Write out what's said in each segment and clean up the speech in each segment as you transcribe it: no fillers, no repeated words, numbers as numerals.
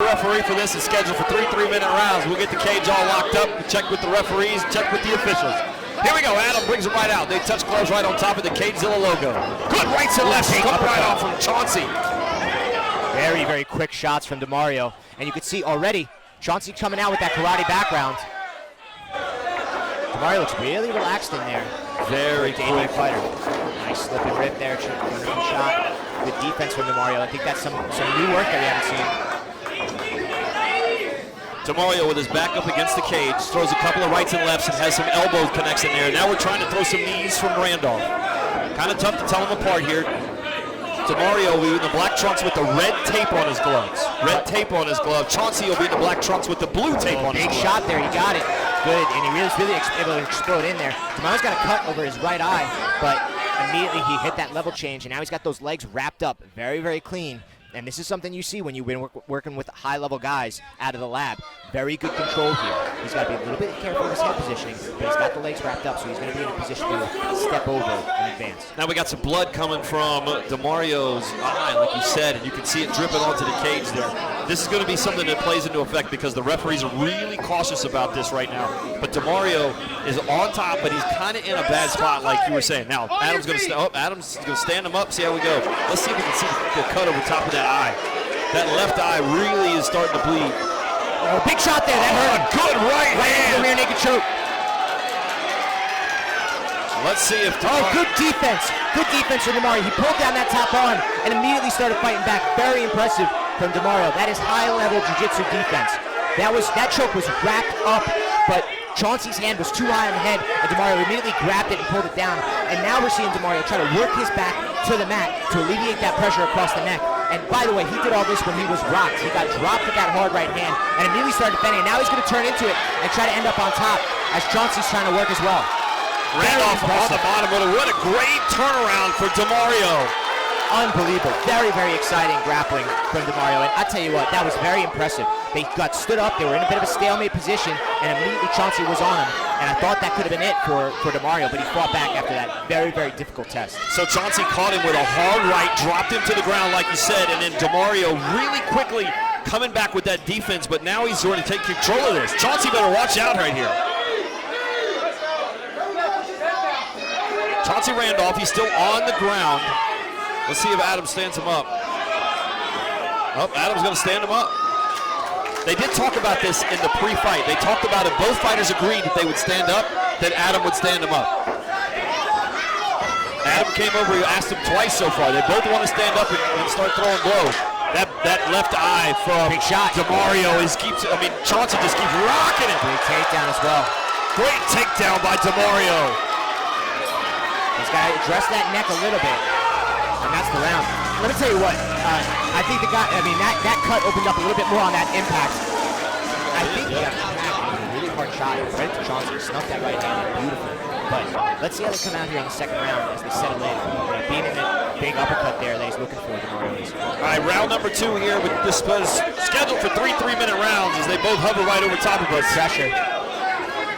referee for this is scheduled for 3 3-minute rounds. We'll get the cage all locked up, check with the referees, check with the officials. Here we go, Adam brings it right out. They touch gloves right on top of the CageZilla logo. Good rights and lefts coming right off from Chauncey. Very, very quick shots from DeMario. And you can see already, Chauncey coming out with that karate background. DeMario looks really relaxed in there. Very quick fighter. Nice slip and rip there, shot. Good defense from DeMario. I think that's some new work that we haven't seen. DeMario with his back up against the cage, throws a couple of rights and lefts and has some elbow connects in there. Now we're trying to throw some knees from Randolph. Kind of tough to tell them apart here. DeMario will be in the black trunks with the red tape on his gloves. Red tape on his glove. Chauncey will be in the black trunks with the blue tape on his glove. Big shot there, he got it. Good, and he was really able to explode in there. DeMario's got a cut over his right eye, but immediately he hit that level change, and now he's got those legs wrapped up very, very clean. And this is something you see when you've been working with high-level guys out of the lab. Very good control here. He's got to be a little bit careful with his head positioning, but he's got the legs wrapped up, so he's going to be in a position to step over in advance. Now we got some blood coming from DeMario's eye, like you said, and you can see it dripping onto the cage there. This is going to be something that plays into effect because the referees are really cautious about this right now. But DeMario is on top, but he's kind of in a bad spot, like you were saying. Now Adam's going to stand him up. See how we go. Let's see if we can see the cut over top of that eye. That left eye really is starting to bleed. Oh, big shot there. That hurt. A good right hand. The rear naked choke. Let's see if good defense. Good defense from DeMario. He pulled down that top arm and immediately started fighting back. Very impressive from DeMario. That is high-level jiu-jitsu defense. That choke was wrapped up, but Chauncey's hand was too high on the head, and DeMario immediately grabbed it and pulled it down. And now we're seeing DeMario try to work his back to the mat to alleviate that pressure across the neck. And by the way, he did all this when he was rocked. He got dropped with that hard right hand and immediately started defending. And now he's going to turn into it and try to end up on top as Chauncey's trying to work as well. Randolph on the bottom. What a great turnaround for DeMario. Unbelievable. Very, very exciting grappling from DeMario. And I tell you what, that was very impressive. They got stood up. They were in a bit of a stalemate position, and immediately Chauncey was on him. And I thought that could have been it for DeMario, but he fought back after that very, very difficult test. So Chauncey caught him with a hard right, dropped him to the ground like you said, and then DeMario really quickly coming back with that defense, but now he's going to take control of this. Chauncey better watch out right here. Chauncey Randolph, he's still on the ground. Let's see if Adam stands him up. Oh, Adam's going to stand him up. They did talk about this in the pre-fight. They talked about it. Both fighters agreed that they would stand up, that Adam would stand him up. Adam came over, he asked him twice so far. They both want to stand up and start throwing blows. That left eye from big shot. DeMario Chauncey just keeps rocking it. Great takedown as well. Great takedown by DeMario. He's got to address that neck a little bit. And that's the round. Let me tell you what, I think that cut opened up a little bit more on that impact. I think he got a really hard shot right to Chauncey, snuffed that right hand in beautifully. But let's see how they come out here on the second round as they settle in. Being in that big uppercut there that he's looking for. All right, round number 2 here with this scheduled for 3 3-minute rounds as they both hover right over top of us. Pressure.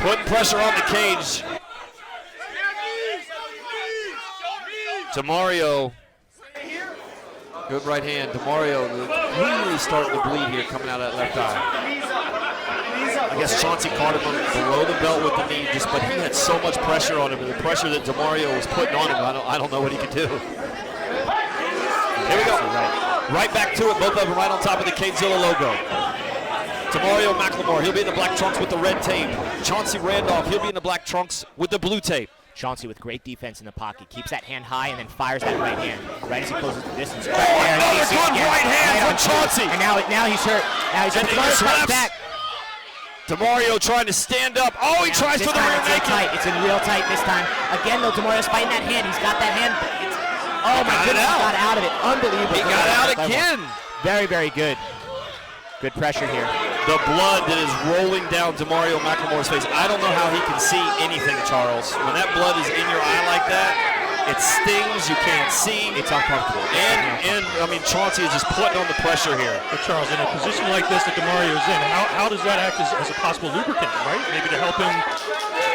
Putting pressure on the cage. DeMario. Good right hand. DeMario really starting to bleed here coming out of that left eye. I guess Chauncey caught him below the belt with the knee, but he had so much pressure on him, and the pressure that DeMario was putting on him, I don't know what he could do. Here we go. Right back to it, both of them right on top of the CageZilla logo. DeMario McLemore, he'll be in the black trunks with the red tape. Chauncey Randolph, he'll be in the black trunks with the blue tape. Chauncey with great defense in the pocket, keeps that hand high and then fires that right hand right as he closes the distance. Oh, another good right hand from Chauncey. And now he's hurt. Now he's hurt. Back. DeMario trying to stand up. Oh, he tries for the rear naked. It's in real tight this time. Again, though, DeMario's fighting that hand. He's got that hand. Oh my goodness, he got out of it. Unbelievable. He got out again. Very, very good. Good pressure here. The blood that is rolling down DeMario McLemore's face. I don't know how he can see anything, Charles. When that blood is in your eye like that, it stings, you can't see. It's uncomfortable. And Chauncey is just putting on the pressure here. But Charles, in a position like this that DeMario is in, how does that act as a possible lubricant, right? Maybe to help him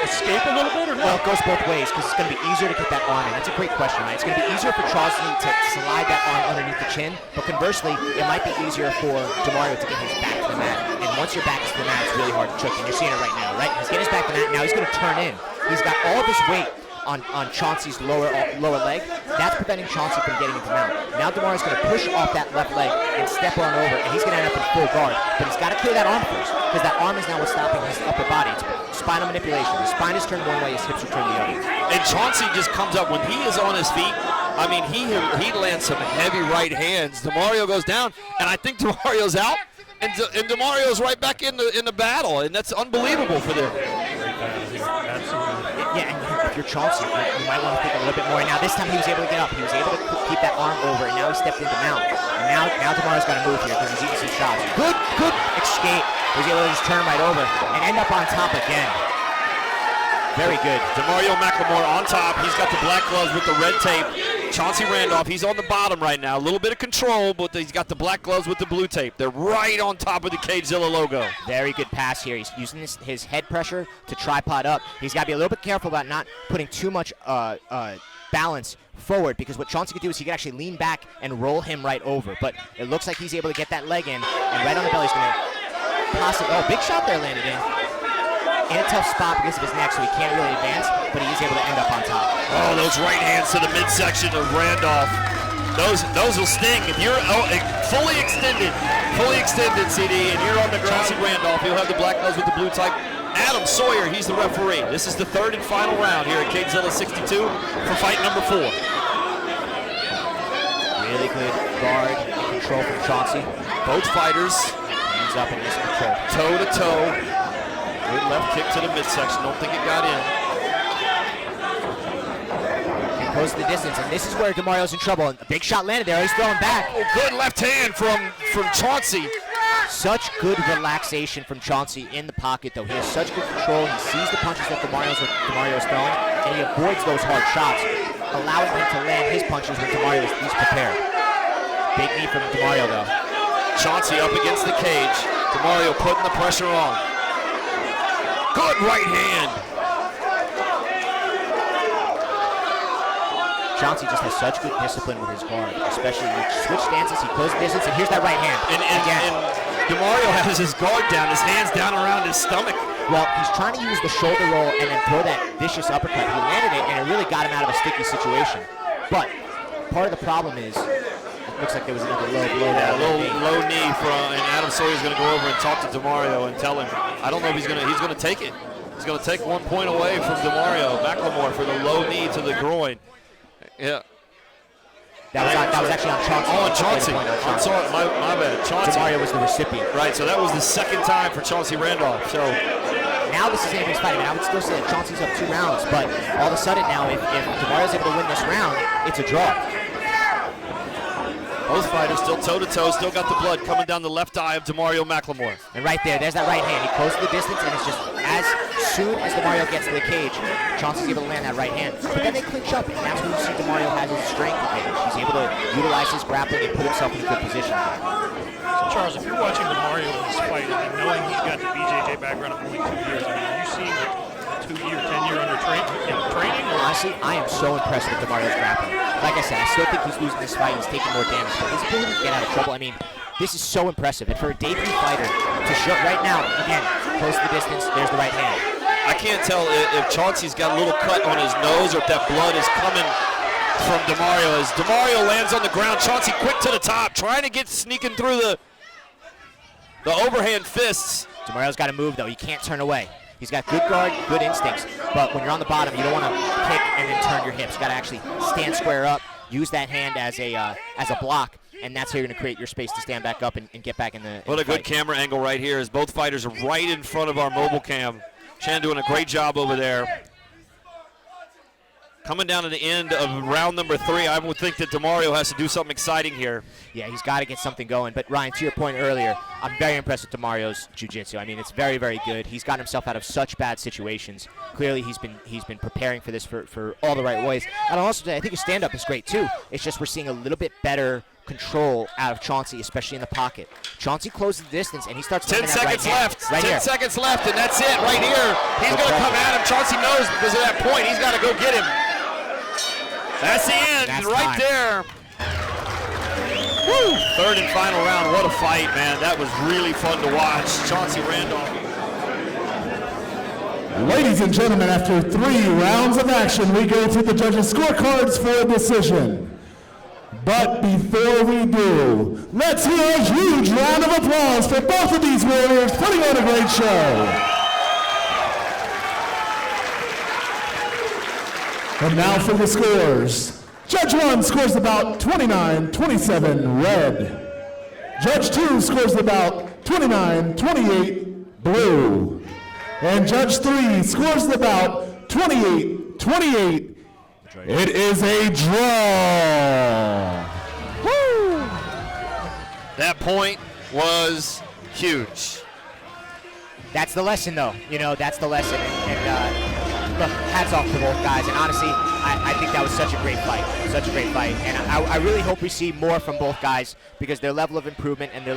escape a little bit or Well, not? it goes both ways because it's going to be easier to get that arm in. That's a great question, right? It's going to be easier for Chauncey to slide that arm underneath the chin, but conversely, it might be easier for DeMario to get his back to the mat. And once your back is to the mat, it's really hard to choke. And you're seeing it right now, right? He's getting his back to the mat. Now he's going to turn in. He's got all this weight on Chauncey's lower leg. That's preventing Chauncey from getting into mount. Now DeMario's going to push off that left leg and step on over, and he's going to end up in full guard. But he's got to clear that arm first, because that arm is now what's stopping his upper body. It's spinal manipulation. His spine is turned one way, his hips are turned the other. And Chauncey just comes up when he is on his feet. I mean, he lands some heavy right hands. DeMario goes down, and I think DeMario's out, and DeMario's right back in the battle, and that's unbelievable for them. Yeah, and if you're Chauncey, you might want to think a little bit more. Now this time he was able to get up. He was able to keep that arm over, and now he stepped into mount. And now DeMario's got to move here because he's eating some shots. Good escape. He was able to just turn right over and end up on top again. Very good. DeMario McLemore on top. He's got the black gloves with the red tape. Chauncey Randolph, he's on the bottom right now. A little bit of control, but he's got the black gloves with the blue tape. They're right on top of the CageZilla logo. Very good pass here. He's using his head pressure to tripod up. He's got to be a little bit careful about not putting too much balance forward, because what Chauncey could do is he could actually lean back and roll him right over. But it looks like he's able to get that leg in, and right on the belly he's going to toss it. Oh, big shot there landed in. In a tough spot because of his neck, so he can't really advance, but he is able to end up on top. Oh, those right hands to the midsection of Randolph. Those will sting. If you're fully extended, CD, and you're on the ground, Chauncey Randolph, he'll have the black gloves with the blue tape. Adam Sawyer, he's the referee. This is the third and final round here at CageZilla 62 for fight number 4. Really good guard and control from Chauncey. Both fighters. Hands up in his control. Toe to toe. Good left kick to the midsection. Don't think it got in. And close the distance, and this is where DeMario's in trouble. A big shot landed there. He's throwing back. Oh, good left hand from Chauncey. Such good relaxation from Chauncey in the pocket, though. He has such good control. He sees the punches that DeMario's throwing, and he avoids those hard shots, allowing him to land his punches when DeMario is least prepared. Big knee from DeMario, though. Chauncey up against the cage. DeMario putting the pressure on. Good right hand. Chauncey just has such good discipline with his guard, especially he switch stances, he closed the distance, and here's that right hand. And DeMario has his guard down, his hands down around his stomach. Well, he's trying to use the shoulder roll and then throw that vicious uppercut. He landed it, and it really got him out of a sticky situation. But part of the problem is, it looks like there was another low blow there. Yeah, low knee and Adam Sawyer's going to go over and talk to DeMario and tell him. I don't know if he's going to take it. He's going to take 1 point away from DeMario McLemore for the low knee to the groin. Yeah. That was actually on Chauncey. Oh, on Chauncey. I'm sorry, my bad. Chauncey. DeMario was the recipient. Right, so that was the second time for Chauncey Randolph. So now this is anybody's fight. I mean, I would still say that Chauncey's up 2 rounds, but all of a sudden now, if DeMario's able to win this round, it's a draw. both fighters still toe-to-toe, still got the blood coming down the left eye of DeMario McLemore. And right there's that right hand. He closes the distance, and it's just as soon as DeMario gets to the cage, Chauncey's able to land that right hand. But then they clinch up, and that's when you see DeMario has his strength advantage. He's able to utilize his grappling and put himself in a good position. So Charles, if you're watching DeMario in this fight, and knowing he's got the BJJ background of only 2 years, I mean, are you seeing the 2-year, 10-year under training? Honestly, I am so impressed with DeMario's grappling. Like I said, I still think he's losing this fight. He's taking more damage, but his ability to get out of trouble, I mean, this is so impressive. And for a debut fighter to show right now, again, close the distance, there's the right hand. I can't tell if Chauncey's got a little cut on his nose or if that blood is coming from DeMario. As DeMario lands on the ground, Chauncey quick to the top, trying to get sneaking through the overhand fists. DeMario's got to move, though. He can't turn away. He's got good guard, good instincts, but when you're on the bottom, you don't want to kick and then turn your hips. You got to actually stand square up, use that hand as a block, and that's how you're going to create your space to stand back up and get back in the What a fight. good camera angle right here as both fighters are right in front of our mobile cam. Chan doing a great job over there. Coming down to the end of round number 3, I would think that DeMario has to do something exciting here. Yeah, he's got to get something going. But Ryan, to your point earlier, I'm very impressed with DeMario's jiu-jitsu. I mean, it's very, very good. He's gotten himself out of such bad situations. Clearly, he's been preparing for this for all the right ways. And I'll also say, I think his stand-up is great too. It's just we're seeing a little bit better control out of Chauncey, especially in the pocket. Chauncey closes the distance, and he starts 10 coming that right seconds hand. left. Right 10 here. seconds left, and that's it right here. He's going to come at him. Chauncey knows because of that point. He's got to go get him. That's the end. That's right time. there. Woo! Third and final round. What a fight, man. That was really fun to watch. Chauncey Randolph. Ladies and gentlemen, after 3 rounds of action, we go to the judges' scorecards for a decision. But before we do, let's hear a huge round of applause for both of these warriors putting on a great show. And now for the scores. Judge 1 scores the bout 29-27 red. Judge 2 scores the bout 29-28 blue. And Judge 3 scores the bout 28-28. It is a draw. Woo! That point was huge. That's the lesson, though. You know, that's the lesson. And look, hats off to both guys. And honestly, I think that was such a great fight. Such a great fight. And I really hope we see more from both guys because their level of improvement and their